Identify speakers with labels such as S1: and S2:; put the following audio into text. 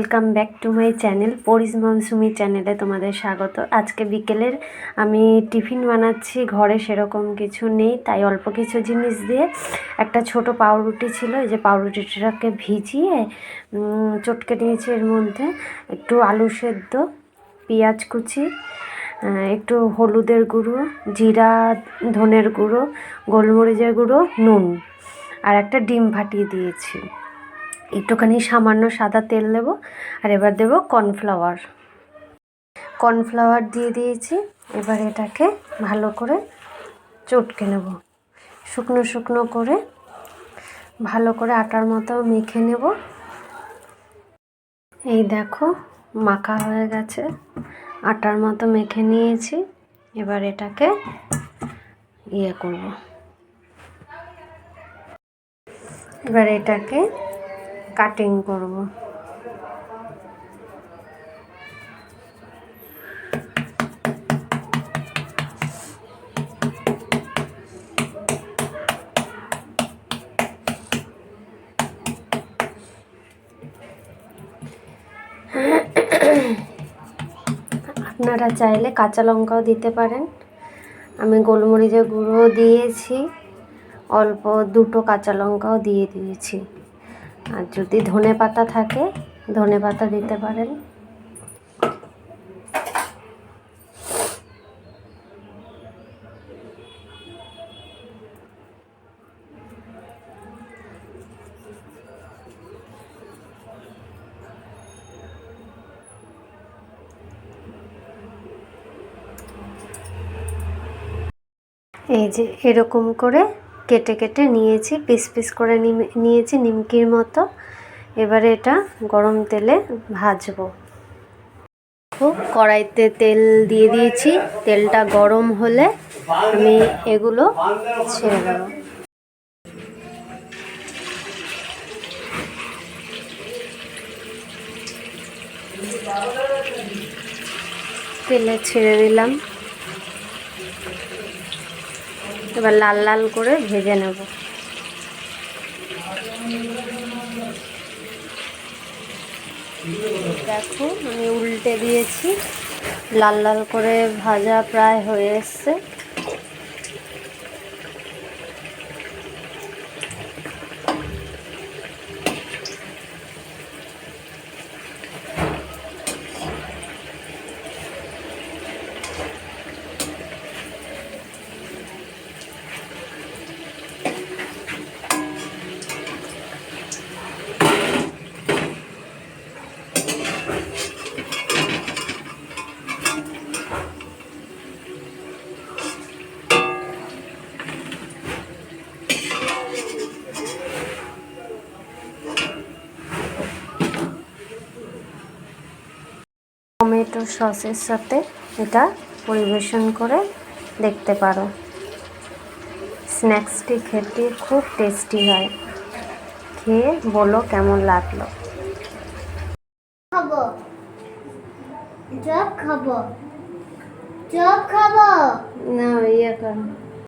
S1: Welcome back to my channel পরিস মৌসুমি চ্যানেলে তোমাদের স্বাগত। আজকে বিকেলের আমি টিফিন বানাচ্ছি, ঘরে সেরকম কিছু নেই, তাই অল্প কিছু জিনিস দিয়ে একটা ছোট পাউরুটি ছিল, এই যে পাউরুটিটাকে ভিজিয়ে চটকে নিয়েছি। এর মধ্যে একটু আলু সেদ্ধ, পেঁয়াজ কুচি, একটু হলুদের গুঁড়ো, জিরা ধনের গুঁড়ো, গোলমরিচের গুঁড়ো, নুন আর একটা ডিম ফাটিয়ে দিয়েছি। একটুখানি সামান্য সাদা তেল দেব, আর এবার দেব কর্নফ্লাওয়ার দিয়ে দিয়েছি। এবার এটাকে ভালো করে চটকে নেব, শুকনো শুকনো করে ভালো করে আটার মতো মেখে নেব। এই দেখো মাখা হয়ে গেছে, আটার মতো মেখে নিয়েছি। এবার এটাকে এবার এটাকে কাটিং করব। আপনারা চাইলে কাঁচা লঙ্কাও দিতে পারেন। আমি গোলমরিচের গুঁড়ো দিয়েছি, অল্প দুটো কাঁচা লঙ্কাও দিয়ে দিয়েছি। আর যদি ধনে পাতা থাকে ধনে পাতা দিতে পারেন। এই যে এরকম করে কেটে কেটে নিয়েছি, পিস পিস করে নিয়েছি নিমকির মতো। এবারে এটা গরম তেলে ভাজবো। কড়াইতে তেল দিয়ে দিয়েছি, তেলটা গরম হলে আমি এগুলো ছেড়ে দেবো। তেলে ছেড়ে দিলাম, এবার লাল লাল করে ভেজে নেব। দেখো আমি উল্টে দিয়েছি, লাল লাল করে ভাজা প্রায় হয়ে এসছে। টমেটো সসের সাথে এটা পরিবেশন করে দেখতে পারো। স্ন্যাক্সটি খেতে খুব টেস্টি হয়, খেয়ে বলো কেমন লাগলো।
S2: খাবো চপ খাবো চপ খাবো
S1: না ইয়ে করো।